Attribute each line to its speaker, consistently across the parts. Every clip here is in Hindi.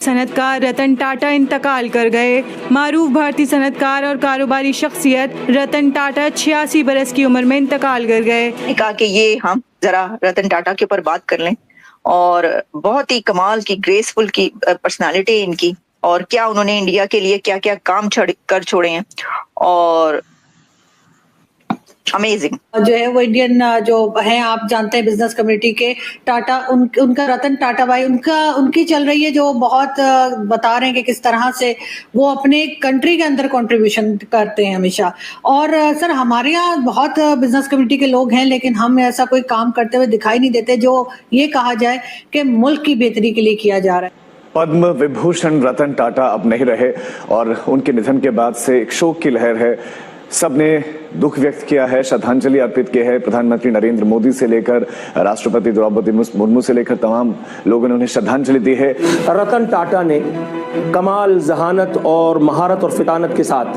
Speaker 1: सनतकार रतन टाटा इंतकाल कर गए। मारूफ भारतीय सनतकार और कारोबारी शख्सियत रतन टाटा 86 बरस की उम्र में इंतकाल कर गए।
Speaker 2: कहा कि ये हम जरा रतन टाटा के ऊपर बात कर लें और बहुत ही कमाल की ग्रेसफुल की पर्सनालिटी इनकी, और क्या उन्होंने इंडिया के लिए क्या क्या काम कर छोड़े हैं, और अमेजिंग
Speaker 3: जो है वो इंडियन जो है, आप जानते हैं बिजनेस कम्युनिटी के टाटा, उनका रतन टाटा भाई, उनकी चल रही है जो बहुत बता रहे हैं कि किस तरह से वो अपने कंट्री के अंदर कंट्रीब्यूशन करते हैं हमेशा। और सर हमारे यहाँ बहुत बिजनेस कम्युनिटी के लोग हैं, लेकिन हम ऐसा कोई काम करते हुए दिखाई नहीं देते जो ये कहा जाए कि मुल्क की बेहतरी के लिए किया जा रहा है।
Speaker 4: पद्म विभूषण रतन टाटा अब नहीं रहे और उनके निधन के बाद से एक शोक की लहर है। सबने दुख व्यक्त किया है, श्रद्धांजलि अर्पित की है। प्रधानमंत्री नरेंद्र मोदी से लेकर राष्ट्रपति द्रौपदी मुर्मू से लेकर तमाम लोगों ने उन्हें श्रद्धांजलि दी है।
Speaker 5: रतन टाटा ने कमाल, जहानत और महारत और फितानत के साथ,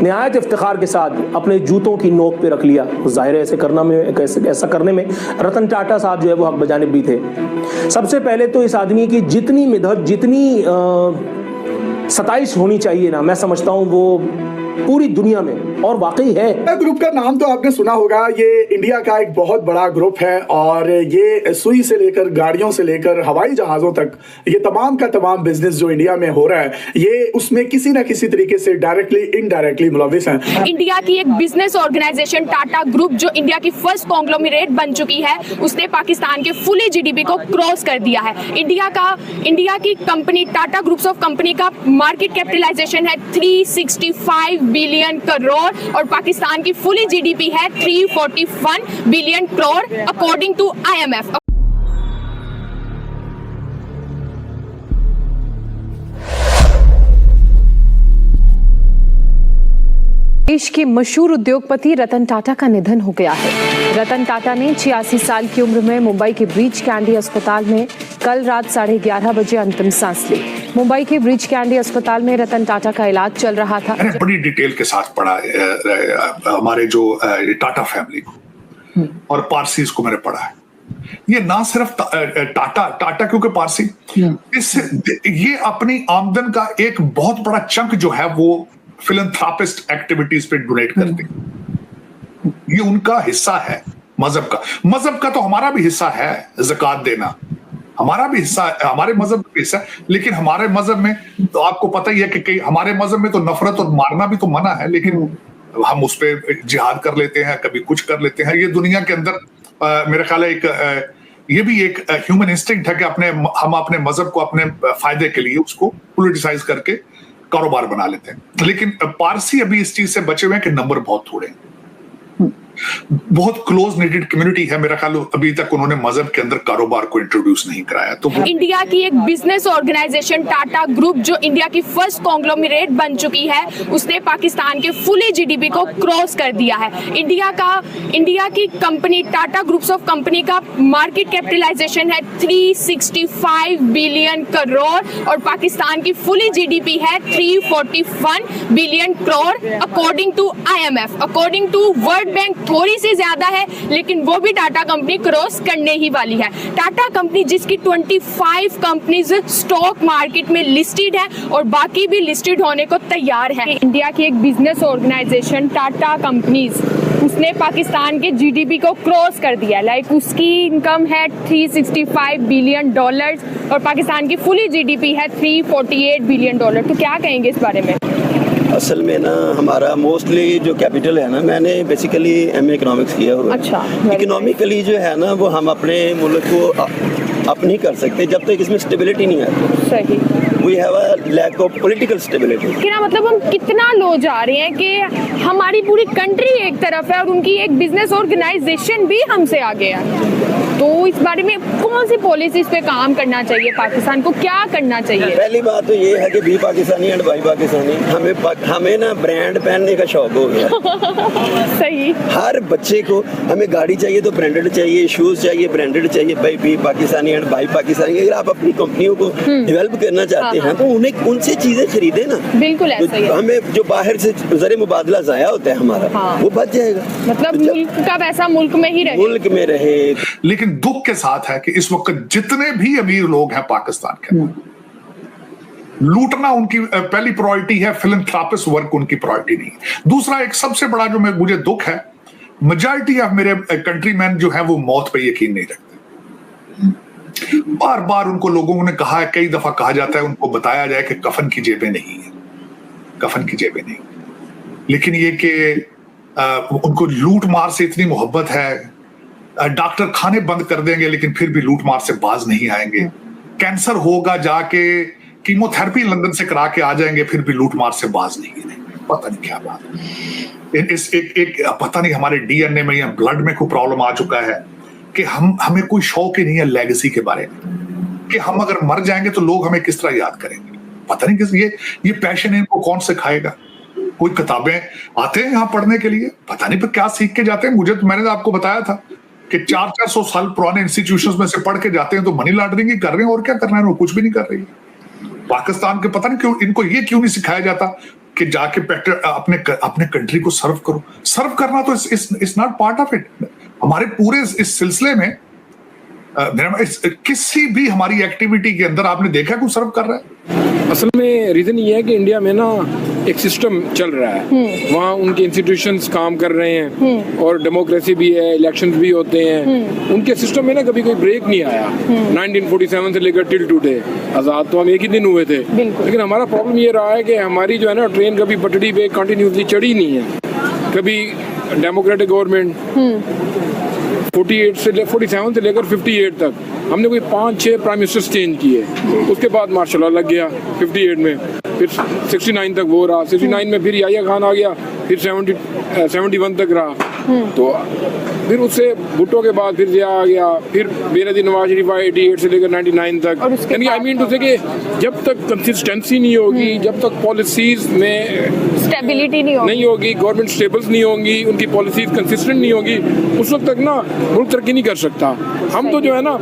Speaker 5: निहायत इफ्तिखार के साथ अपने जूतों की नोक पे रख लिया। जाहिर है ऐसा करने में रतन टाटा साहब जो है वो हक बजानिब भी थे। सबसे पहले तो इस आदमी की जितनी मिदहत, जितनी सताइश होनी चाहिए ना, मैं समझता हूँ वो पूरी दुनिया में, और वाकई है।
Speaker 6: ग्रुप का नाम तो आपने सुना होगा। ये इंडिया का एक बहुत बड़ा ग्रुप है और ये सुई से लेकर गाड़ियों से लेकर हवाई जहाजों तक ये तमाम का तमाम बिजनेस जो इंडिया में हो रहा है, ये उसमें किसी ना किसी तरीके से डायरेक्टली इनडायरेक्टली मुलविस हैं।
Speaker 7: इंडिया की एक बिजनेस ऑर्गेनाइजेशन टाटा ग्रुप, जो इंडिया की फर्स्ट कॉन्ग्लोमरेट बन चुकी है, उसने पाकिस्तान के फुली जीडीपी को क्रॉस कर दिया है। इंडिया की company Tata groups of company का मार्केट कैपिटलाइजेशन है 365 बिलियन करोड़ और पाकिस्तान की फुली जीडीपी है 341 billion crore according to IMF।
Speaker 8: देश के मशहूर उद्योगपति रतन टाटा का निधन हो गया है। रतन टाटा ने 86 साल की उम्र में मुंबई के ब्रीच कैंडी अस्पताल में कल रात 11:30 बजे अंतिम सांस ली। मुंबई के ब्रीच कैंडी अस्पताल में रतन टाटा का इलाज चल रहा था।
Speaker 9: मैंने बड़ी डिटेल के साथ पढ़ा हमारे जो टाटा फैमिली को और पारसीज को मैंने पढ़ा है। ये ना सिर्फ टाटा क्योंकि पारसी, ये अपनी आमदन का एक बहुत बड़ा चंक जो है वो फिलैंथ्रोपिस्ट एक्टिविटीज पे डोनेट करते हैं। ये उनका हिस्सा है मजहब का। मजहब का तो हमारा भी हिस्सा है, ज़कात देना हमारा भी हिस्सा है, हमारे मजहब का हिस्सा है। लेकिन हमारे मजहब में तो आपको पता ही है कि हमारे मजहब में तो नफरत और मारना भी तो मना है, लेकिन हम उस पर जिहाद कर लेते हैं, कभी कुछ कर लेते हैं। ये दुनिया के अंदर मेरा ख्याल है ये भी एक ह्यूमन इंस्टिंक्ट है कि हम अपने मजहब को अपने फायदे के लिए उसको पोलिटिसाइज करके कारोबार बना लेते हैं। लेकिन पारसी अभी इस चीज से बचे हुए हैं कि नंबर बहुत थोड़े हैं। बहुत क्लोज नेटेड कम्युनिटी है। मेरा ख्याल अभी तक उन्होंने मजहब के अंदर कारोबार को इंट्रोड्यूस नहीं कराया। तो
Speaker 7: इंडिया की एक बिजनेस ऑर्गेनाइजेशन टाटा ग्रुप, जो इंडिया की फर्स्ट कॉन्ग्लोमरेट बन चुकी है, उसने पाकिस्तान के फुली जीडीपी को क्रॉस कर दिया है। इंडिया की company Tata groups of company का मार्केट कैपिटलाइजेशन है 365 बिलियन करोड़ और पाकिस्तान की फुली जीडीपी है 341 billion crore according to IMF। According to world bank थोड़ी सी ज्यादा है, लेकिन वो भी टाटा कंपनी क्रॉस करने ही वाली है। टाटा कंपनी जिसकी 25 कंपनीज स्टॉक मार्केट में लिस्टेड है और बाकी भी लिस्टेड होने को तैयार है। इंडिया की एक बिजनेस ऑर्गेनाइजेशन टाटा कंपनीज, उसने पाकिस्तान के जीडीपी को क्रॉस कर दिया। उसकी इनकम है 365 बिलियन डॉलर्स और पाकिस्तान की फुली जीडीपी है 348 बिलियन डॉलर। तो क्या कहेंगे इस बारे में?
Speaker 10: असल में ना हमारा मोस्टली जो कैपिटल है ना, मैंने बेसिकली MA इकोनॉमिक्स किया हुआ है।
Speaker 7: अच्छा।
Speaker 10: इकोनॉमिकली जो है ना वो हम अपने मुल्क को अप नहीं कर सकते जब तक इसमें स्टेबिलिटी नहीं आती।
Speaker 7: सही।
Speaker 10: We have a lack of political stability.
Speaker 7: क्या मतलब हम कितना लो जा रहे हैं कि हमारी पूरी कंट्री एक तरफ है और उनकी एक बिजनेस ऑर्गेनाइजेशन भी हमसे आगे है। तो इस बारे में कौन सी पॉलिसीज पे काम करना चाहिए? पाकिस्तान को क्या करना चाहिए?
Speaker 10: पहली बात तो ये है कि be Pakistani and buy Pakistani. हमें ना ब्रांड पहनने का शौक हो गया।
Speaker 7: सही।
Speaker 10: हर बच्चे को हमें गाड़ी चाहिए तो ब्रांडेड चाहिए, शूज चाहिए ब्रांडेड चाहिए। भाई be Pakistani and buy Pakistani. अगर आप अपनी कंपनियों को डेवलप करना चाहते हैं तो उन्हें उनसे चीजें खरीदे ना।
Speaker 7: बिल्कुल ऐसा ही है।
Speaker 10: हमें जो बाहर से ज़र मुबादला जाया होता है हमारा, वो बच जाएगा।
Speaker 7: मतलब मुल्क का वैसा मुल्क में ही रहे।
Speaker 9: मुल्क में रहे। लेकिन दुख के साथ है कि इस वक्त जितने भी अमीर लोग हैं पाकिस्तान के, लूटना उनकी पहली प्रायोरिटी है, फिलैंथ्रोपिस्ट वर्क उनकी प्रायोरिटी नहीं। दूसरा एक सबसे बड़ा जो मुझे दुख है, मेजॉरिटी ऑफ मेरे कंट्रीमैन जो है वो मौत पे यकीन नहीं रखते। बार बार उनको लोगों ने कहा है, कई दफा कहा जाता है, उनको बताया जाए कि कफन की जेबें नहीं है, कफन की जेबें नहीं। लेकिन ये कि उनको लूट मार से इतनी मोहब्बत है, डॉक्टर खाने बंद कर देंगे लेकिन फिर भी लूट मार से बाज नहीं आएंगे। कैंसर होगा जाके कीमोथेरेपी लंदन से करा के आ जाएंगे, फिर भी लूट मार से बाज नहीं है। पता नहीं क्या बात है। पता नहीं हमारे डीएनए में या ब्लड में कोई प्रॉब्लम आ चुका है कि हमें कोई शौक ही नहीं है लेगेसी के बारे में, कि हम अगर मर जाएंगे तो लोग हमें किस तरह याद करेंगे। पता नहीं किस ये पैशन इनको कौन सिखाएगा। कोई किताबें आते हैं यहाँ पढ़ने के लिए, पता नहीं पर क्या सीख के जाते हैं। मैंने तो आपको बताया था कि 400-400 साल पुराने इंस्टीट्यूशंस में से पढ़ के जाते हैं तो मनी लॉन्ड्रिंग ही कर रहे हैं, और क्या करना है, वो कुछ भी नहीं कर रही है। पाकिस्तान के पता नहीं क्यों इनको ये क्यों नहीं सिखाया जाता कि जाके अपने कंट्री को सर्व करो। सर्व करना तो it's not part of it. हमारे पूरे इस सिलसिले में किसी भी हमारी एक्टिविटी के अंदर आपने देखा कोई सर्व कर रहा है?
Speaker 11: असल में रीजन ये है कि इंडिया में ना एक सिस्टम चल रहा है, वहाँ उनके इंस्टीट्यूशंस काम कर रहे हैं और डेमोक्रेसी भी है, इलेक्शंस भी होते हैं। उनके सिस्टम में ना कभी कोई ब्रेक नहीं आया। 1947 से लेकर टिल टुडे, आज़ाद तो हम एक ही दिन हुए थे, लेकिन हमारा प्रॉब्लम ये रहा है कि हमारी जो है ना ट्रेन कभी पटड़ी पे कंटिन्यूसली चढ़ी नहीं है। कभी डेमोक्रेटिक गवर्नमेंट 47 से लेकर 58 तक हमने कोई 5-6 प्राइम मिनिस्टर्स चेंज किए। उसके बाद मार्शल लॉ लग गया 58 में, फिर 69 तक वो रहा, 69 में फिर याहिया खान आ गया, फिर 71 तक रहा। तो फिर उससे भुट्टो के बाद फिर जिया आ गया, फिर बेनजीर नवाज शरीफ 88 से लेकर 99 तक। यानी आई मीन टू से कि जब तक कंसिस्टेंसी नहीं होगी, जब तक पॉलिसीज में
Speaker 7: स्टेबिलिटी नहीं होगी,
Speaker 11: गवर्नमेंट स्टेबल्स नहीं होंगी, उनकी पॉलिसीज कंसिस्टेंट नहीं होगी, उस वक्त तक ना मुल्क तरक्की नहीं कर सकता। हम तो जो है ना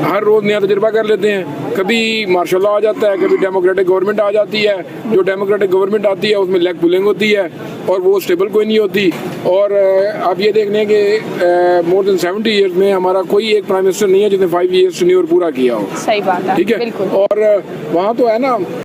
Speaker 11: हर रोज नया तजुर्बा कर लेते हैं, कभी मार्शल लॉ आ जाता है, कभी डेमोक्रेटिक गवर्नमेंट आ जाती है। जो डेमोक्रेटिक गवर्नमेंट आती है उसमें लेग पुलिंग होती है और वो स्टेबल कोई नहीं होती। और आप ये देख लें कि मोर देन 70 ईयर्स में हमारा कोई एक प्राइम मिनिस्टर नहीं है जिसने 5 ईयर्स टेन्योर पूरा किया हो।
Speaker 7: सही बात है,
Speaker 11: ठीक है। और वहाँ तो है ना